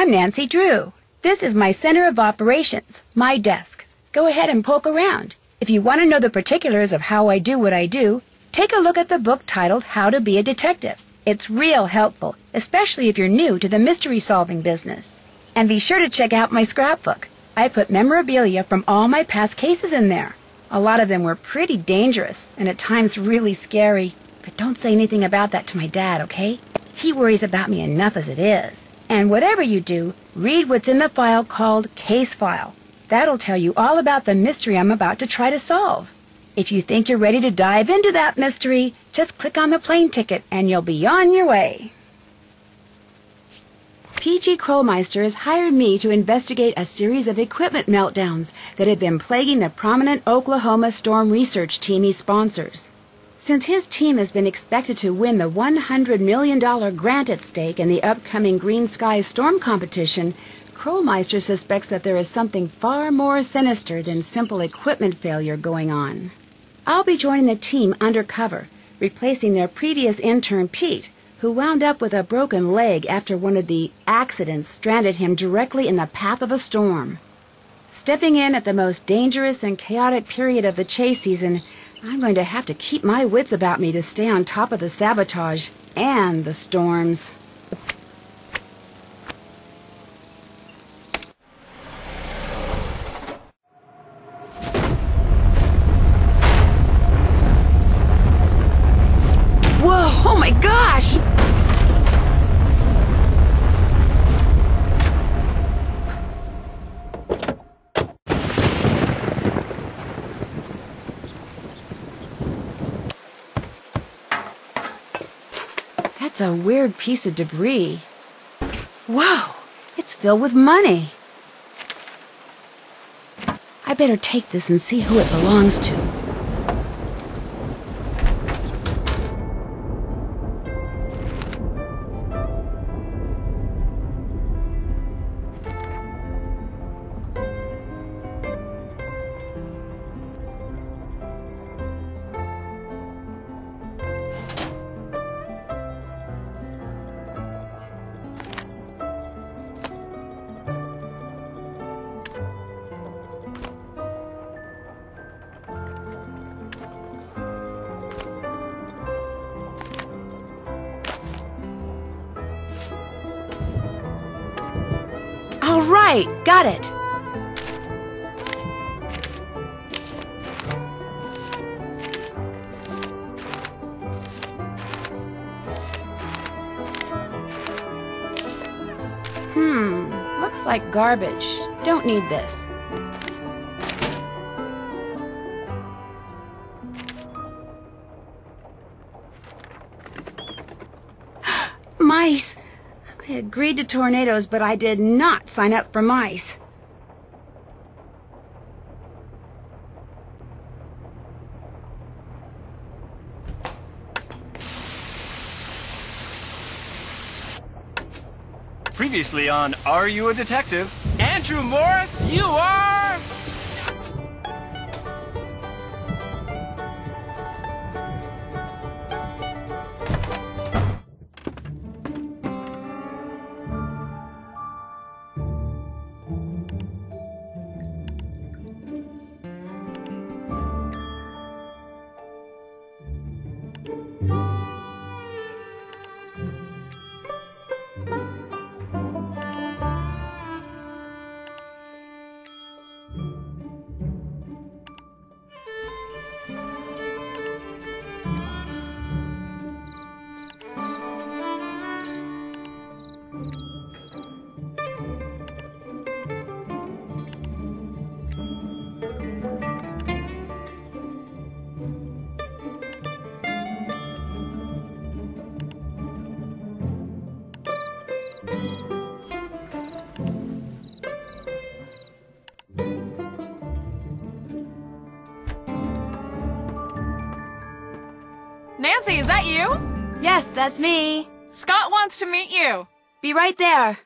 I'm Nancy Drew. This is my center of operations, my desk. Go ahead and poke around. If you want to know the particulars of how I do what I do, take a look at the book titled How to Be a Detective. It's real helpful, especially if you're new to the mystery-solving business. And be sure to check out my scrapbook. I put memorabilia from all my past cases in there. A lot of them were pretty dangerous and at times really scary. But don't say anything about that to my dad, okay? He worries about me enough as it is. And whatever you do, read what's in the file called Case File. That'll tell you all about the mystery I'm about to try to solve. If you think you're ready to dive into that mystery, just click on the plane ticket and you'll be on your way. P.G. Krolmeister has hired me to investigate a series of equipment meltdowns that have been plaguing the prominent Oklahoma storm research team he sponsors. Since his team has been expected to win the $100 million grant at stake in the upcoming Green Skies Storm competition, Krolmeister suspects that there is something far more sinister than simple equipment failure going on. I'll be joining the team undercover, replacing their previous intern, Pete, who wound up with a broken leg after one of the accidents stranded him directly in the path of a storm. Stepping in at the most dangerous and chaotic period of the chase season, I'm going to have to keep my wits about me to stay on top of the sabotage and the storms. Whoa, oh my gosh! That's a weird piece of debris. Whoa, it's filled with money. I better take this and see who it belongs to. All right, got it. Looks like garbage. Don't need this. Mice! I agreed to tornadoes, but I did not sign up for mice. Previously on Are You a Detective? Andrew Morris, you are... Nancy, is that you? Yes, that's me. Scott wants to meet you. Be right there.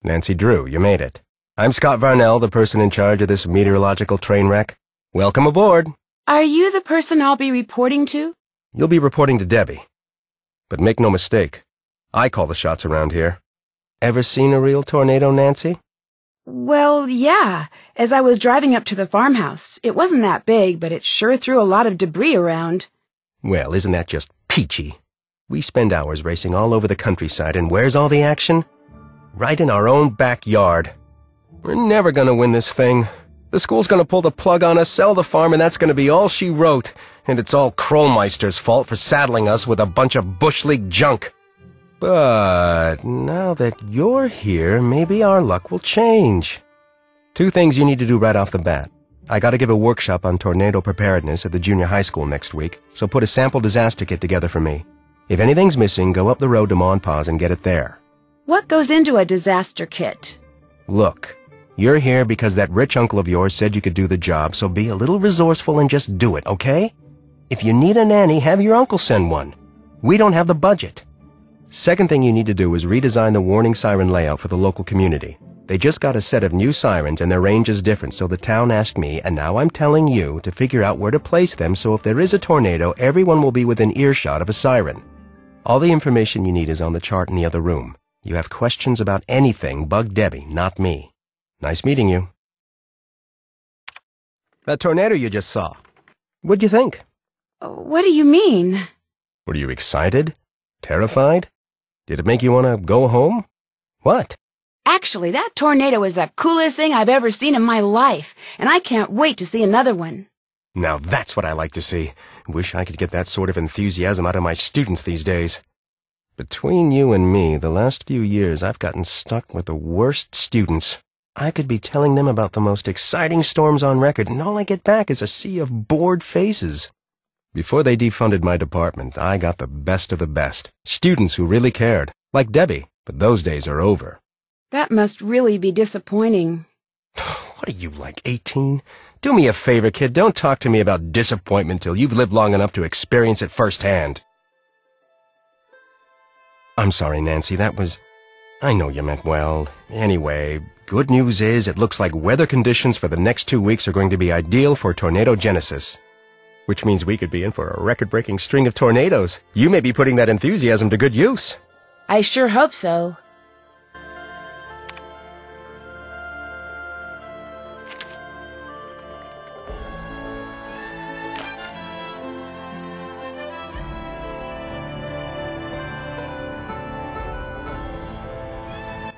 Nancy Drew, you made it. I'm Scott Varnell, the person in charge of this meteorological train wreck. Welcome aboard. Are you the person I'll be reporting to? You'll be reporting to Debbie. But make no mistake, I call the shots around here. Ever seen a real tornado, Nancy? Well, yeah. As I was driving up to the farmhouse, it wasn't that big, but it sure threw a lot of debris around. Well, isn't that just peachy? We spend hours racing all over the countryside, and where's all the action? Right in our own backyard. We're never gonna win this thing. The school's gonna pull the plug on us, sell the farm, and that's gonna be all she wrote. And it's all Krollmeister's fault for saddling us with a bunch of Bush League junk. But now that you're here, maybe our luck will change. 2 things you need to do right off the bat. I gotta give a workshop on tornado preparedness at the junior high school next week, so put a sample disaster kit together for me. If anything's missing, go up the road to Ma and Pa's and get it there. What goes into a disaster kit? Look, you're here because that rich uncle of yours said you could do the job, so be a little resourceful and just do it, okay? If you need a nanny, have your uncle send one. We don't have the budget. Second thing you need to do is redesign the warning siren layout for the local community. They just got a set of new sirens and their range is different, so the town asked me, and now I'm telling you, to figure out where to place them so if there is a tornado, everyone will be within earshot of a siren. All the information you need is on the chart in the other room. You have questions about anything, bug Debbie, not me. Nice meeting you. That tornado you just saw. What'd you think? What do you mean? Were you excited? Terrified? Did it make you want to go home? What? Actually, that tornado is the coolest thing I've ever seen in my life, and I can't wait to see another one. Now that's what I like to see. Wish I could get that sort of enthusiasm out of my students these days. Between you and me, the last few years I've gotten stuck with the worst students. I could be telling them about the most exciting storms on record, and all I get back is a sea of bored faces. Before they defunded my department, I got the best of the best. Students who really cared. Like Debbie, but those days are over. That must really be disappointing. What are you, like 18? Do me a favor, kid. Don't talk to me about disappointment till you've lived long enough to experience it firsthand. I'm sorry, Nancy. I know you meant well. Anyway, good news is it looks like weather conditions for the next 2 weeks are going to be ideal for tornado genesis. Which means we could be in for a record-breaking string of tornadoes. You may be putting that enthusiasm to good use. I sure hope so.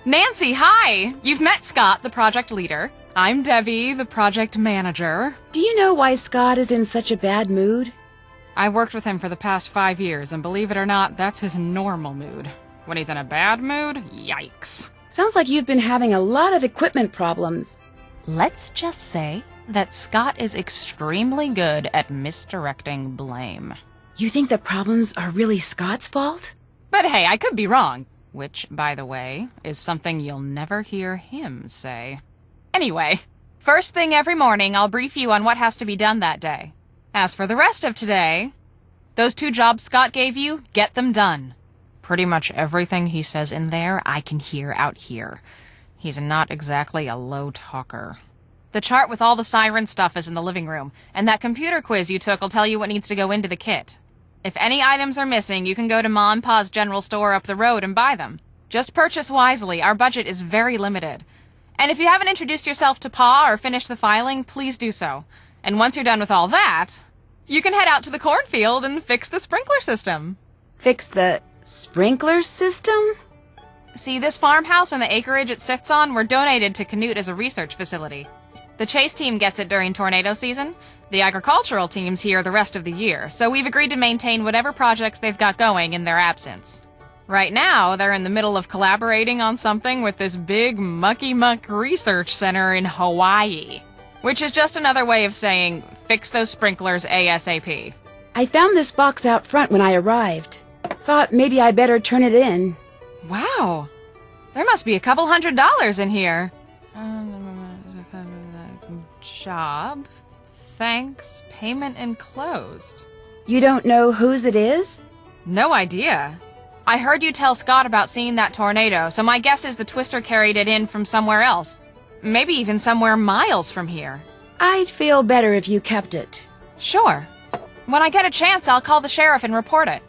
Nancy, hi! You've met Scott, the project leader. I'm Debbie, the project manager. Do you know why Scott is in such a bad mood? I've worked with him for the past 5 years, and believe it or not, that's his normal mood. When he's in a bad mood, yikes. Sounds like you've been having a lot of equipment problems. Let's just say that Scott is extremely good at misdirecting blame. You think the problems are really Scott's fault? But hey, I could be wrong. Which, by the way, is something you'll never hear him say. Anyway, first thing every morning, I'll brief you on what has to be done that day. As for the rest of today, those 2 jobs Scott gave you, get them done. Pretty much everything he says in there, I can hear out here. He's not exactly a low talker. The chart with all the siren stuff is in the living room, and that computer quiz you took will tell you what needs to go into the kit. If any items are missing, you can go to Ma and Pa's general store up the road and buy them. Just purchase wisely, our budget is very limited. And if you haven't introduced yourself to Pa or finished the filing, please do so. And once you're done with all that, you can head out to the cornfield and fix the sprinkler system. Fix the sprinkler system? See, this farmhouse and the acreage it sits on were donated to Canute as a research facility. The chase team gets it during tornado season. The agricultural team's here the rest of the year, so we've agreed to maintain whatever projects they've got going in their absence. Right now, they're in the middle of collaborating on something with this big mucky-muck research center in Hawaii, which is just another way of saying, fix those sprinklers ASAP. I found this box out front when I arrived. Thought maybe I better turn it in. Wow, there must be a couple $100 in here. Job. Thanks. Payment enclosed. You don't know whose it is? No idea. I heard you tell Scott about seeing that tornado, so my guess is the twister carried it in from somewhere else. Maybe even somewhere miles from here. I'd feel better if you kept it. Sure. When I get a chance, I'll call the sheriff and report it.